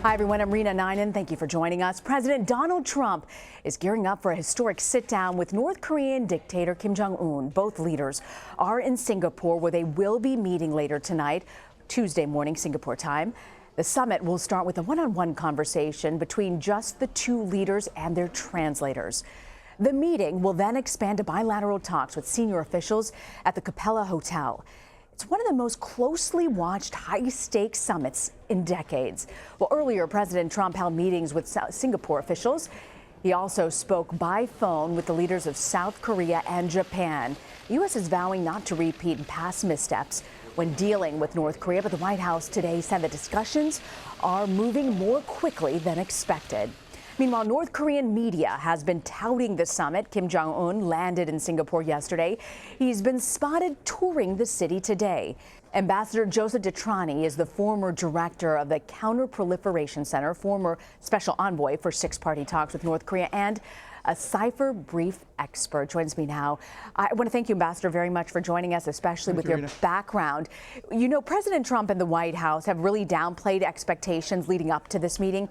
Hi, everyone. I'm Rena Ninen. Thank you for joining us. President Donald Trump is gearing up for a historic sit-down with North Korean dictator Kim Jong Un. Both leaders are in Singapore, where they will be meeting later tonight, Tuesday morning, Singapore time. The summit will start with a one-on-one conversation between just the two leaders and their translators. The meeting will then expand to bilateral talks with senior officials at the Capella Hotel. It's one of the most closely watched high-stakes summits in decades. Well, earlier, President Trump held meetings with Singapore officials. He also spoke by phone with the leaders of South Korea and Japan. The U.S. is vowing not to repeat past missteps when dealing with North Korea, but the White House today said the discussions are moving more quickly than expected. Meanwhile, North Korean media has been touting the summit. Kim Jong Un landed in Singapore yesterday. He's been spotted touring the city today. Ambassador Joseph DeTrani is the former director of the Counter-Proliferation Center, former special envoy for six-party talks with North Korea, and a cipher brief expert. Joins me now. I want to thank you, Ambassador, very much for joining us, especially with your background. You know, President Trump and the White House have really downplayed expectations leading up to this meeting.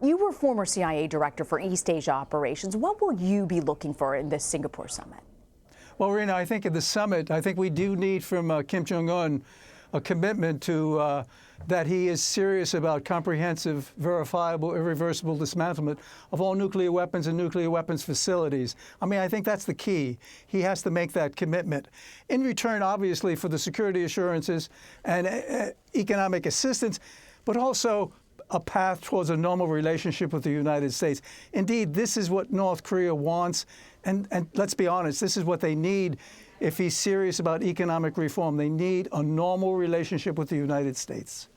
You were former CIA director for East Asia operations. What will you be looking for in this Singapore summit? Well, Rena, I think at the summit, I think we do need from Kim Jong Un a commitment to that he is serious about comprehensive, verifiable, irreversible dismantlement of all nuclear weapons and nuclear weapons facilities. I mean, I think that's the key. He has to make that commitment. In return, obviously, for the security assurances and economic assistance, but also a path towards a normal relationship with the United States. Indeed, this is what North Korea wants, and let's be honest, this is what they need if he's serious about economic reform. They need a normal relationship with the United States.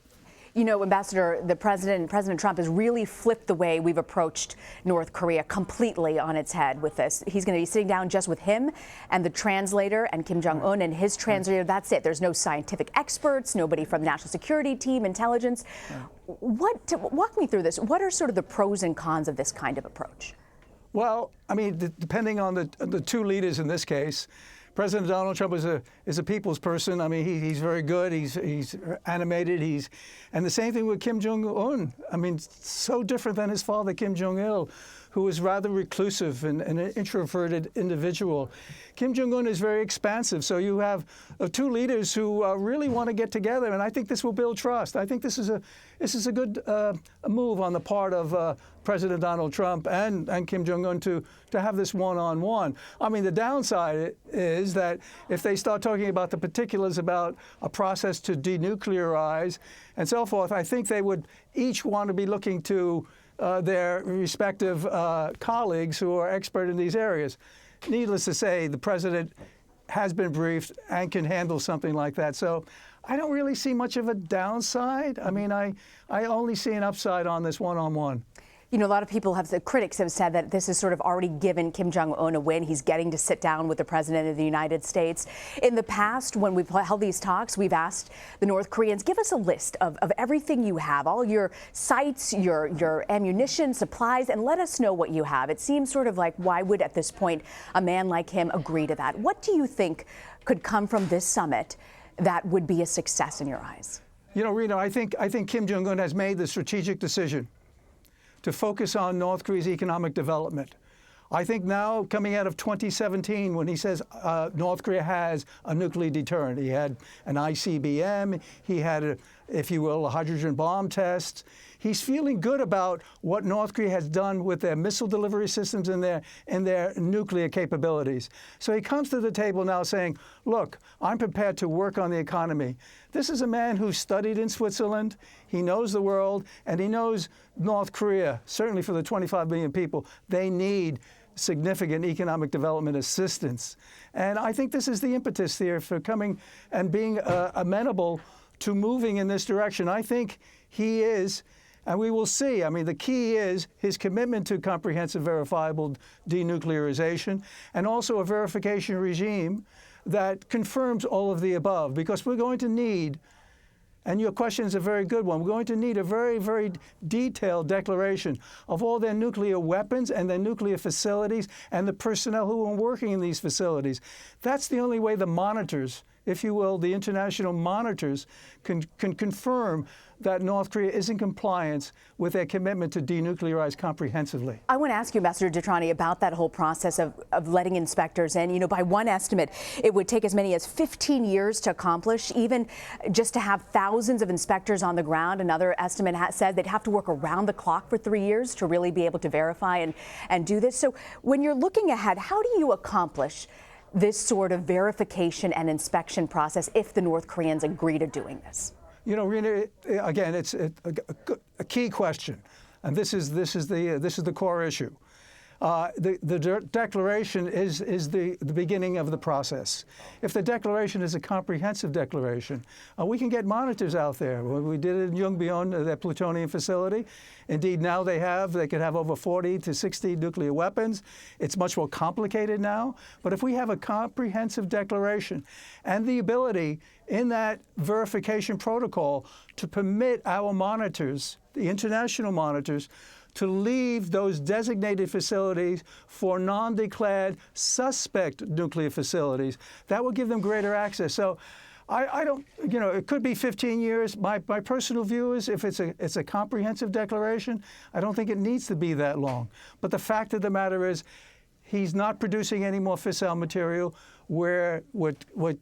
You know, Ambassador, President Trump has really flipped the way we've approached North Korea completely on its head with this. He's going to be sitting down just with him and the translator and Kim Jong Un and his translator. That's it. There's no scientific experts, nobody from the national security team, intelligence. Walk me through this. What are sort of the pros and cons of this kind of approach? Well, I mean, depending on the two leaders in this case, President Donald Trump is a people's person. I mean, he's very good. He's animated. And the same thing with Kim Jong Un. I mean, so different than his father, Kim Jong Il, who was rather reclusive and an introverted individual. Kim Jong Un is very expansive. So you have two leaders who really want to get together, and I think this will build trust. I think this is a good move on the part of President Donald Trump and Kim Jong Un to have this one-on-one. I mean, the downside is that if they start talking about the particulars about a process to denuclearize and so forth, I think they would each want to be looking to their respective colleagues who are expert in these areas. Needless to say, the president has been briefed and can handle something like that. So I don't really see much of a downside. I mean, I only see an upside on this one-on-one. You know, a lot of people critics have said that this has sort of already given Kim Jong Un a win. He's getting to sit down with the president of the United States. In the past, when we've held these talks, we've asked the North Koreans, give us a list of everything you have, all your sites, your ammunition, supplies, and let us know what you have. It seems sort of like, why would at this point a man like him agree to that? What do you think could come from this summit that would be a success in your eyes? You know, Rena, I think Kim Jong Un has made the strategic decision to focus on North Korea's economic development. I think now, coming out of 2017, when he says North Korea has a nuclear deterrent, he had an ICBM, he had, if you will, a hydrogen bomb test. He's feeling good about what North Korea has done with their missile delivery systems and their nuclear capabilities. So he comes to the table now saying, look, I'm prepared to work on the economy. This is a man who studied in Switzerland. He knows the world, and he knows North Korea, certainly for the 25 million people, they need significant economic development assistance. And I think this is the impetus here for coming and being amenable to moving in this direction. I think he is, and we will see. I mean, the key is his commitment to comprehensive, verifiable denuclearization and also a verification regime that confirms all of the above, because we're going to need, and your question is a very good one, we're going to need a very, very detailed declaration of all their nuclear weapons and their nuclear facilities and the personnel who are working in these facilities. That's the only way the monitors if you will, the international monitors can confirm that North Korea is in compliance with their commitment to denuclearize comprehensively. I want to ask you, Ambassador DeTrani, about that whole process of letting inspectors in. You know, by one estimate, it would take as many as 15 years to accomplish, even just to have thousands of inspectors on the ground. Another estimate said they'd have to work around the clock for 3 years to really be able to verify and do this. So when you're looking ahead, how do you accomplish this sort of verification and inspection process if the North Koreans agree to doing this? You know, Rena, again, it's a key question, and this is the core issue. The declaration is the beginning of the process. If the declaration is a comprehensive declaration, we can get monitors out there. We did it in Yongbyon, their plutonium facility. Indeed, now they could have over 40 to 60 nuclear weapons. It's much more complicated now. But if we have a comprehensive declaration and the ability in that verification protocol to permit our monitors, the international monitors, to leave those designated facilities for non-declared suspect nuclear facilities, that will give them greater access. So I don't, you know, it could be 15 years. My personal view is if it's a comprehensive declaration, I don't think it needs to be that long. But the fact of the matter is, he's not producing any more fissile material. We're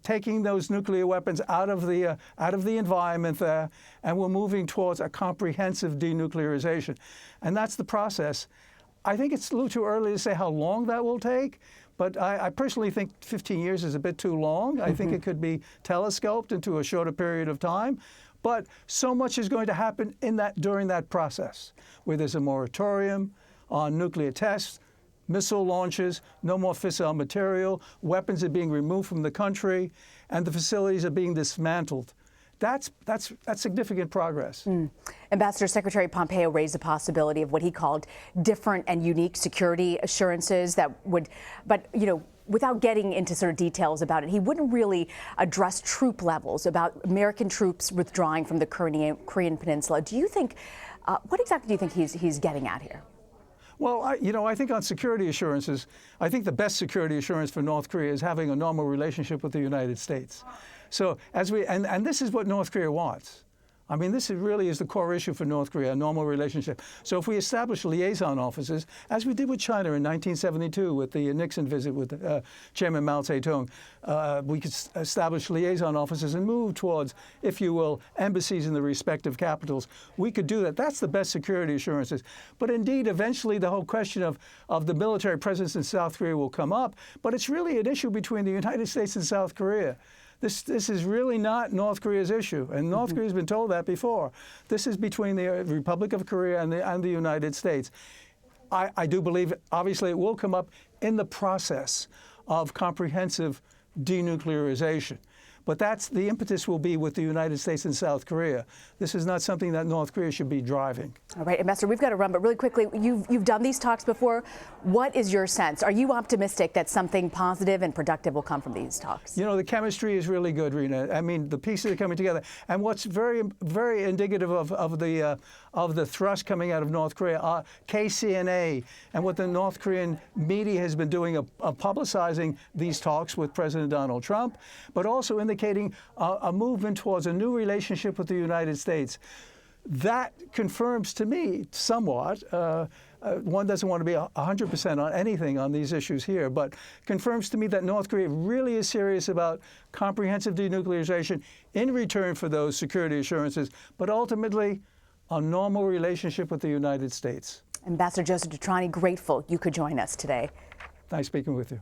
taking those nuclear weapons out of the environment there, and we're moving towards a comprehensive denuclearization, and that's the process. I think it's a little too early to say how long that will take, but I personally think 15 years is a bit too long. I think it could be telescoped into a shorter period of time. But so much is going to happen during that process, where there's a moratorium on nuclear tests, missile launches, no more fissile material, weapons are being removed from the country, and the facilities are being dismantled. That's significant progress. Ambassador, Secretary Pompeo raised the possibility of what he called different and unique security assurances that would, but you know, without getting into sort of details about it, he wouldn't really address troop levels, about American troops withdrawing from the Korean Peninsula. Do you think, what exactly do you think he's getting at here? Well, I think on security assurances, I think the best security assurance for North Korea is having a normal relationship with the United States. So and this is what North Korea wants. I mean, this really is the core issue for North Korea, a normal relationship. So if we establish liaison offices, as we did with China in 1972 with the Nixon visit with Chairman Mao Zedong, we could establish liaison offices and move towards, if you will, embassies in the respective capitals. We could do that. That's the best security assurances. But indeed, eventually the whole question of the military presence in South Korea will come up. But it's really an issue between the United States and South Korea. This is really not North Korea's issue, and North Korea's been told that before. This is between the Republic of Korea and the United States. I do believe, obviously, it will come up in the process of comprehensive denuclearization. But the impetus will be with the United States and South Korea. This is not something that North Korea should be driving. All right, Ambassador, we've got to run, but really quickly, you've done these talks before. What is your sense? Are you optimistic that something positive and productive will come from these talks? You know, the chemistry is really good, Rena. I mean, the pieces are coming together. And what's very, very indicative of the thrust coming out of North Korea, KCNA, and what the North Korean media has been doing of publicizing these talks with President Donald Trump, but also indicating a movement towards a new relationship with the United States. That confirms to me somewhat, one doesn't want to be 100% on anything on these issues here, but confirms to me that North Korea really is serious about comprehensive denuclearization in return for those security assurances, but ultimately a normal relationship with the United States. Ambassador Joseph DeTrani, grateful you could join us today. Nice speaking with you.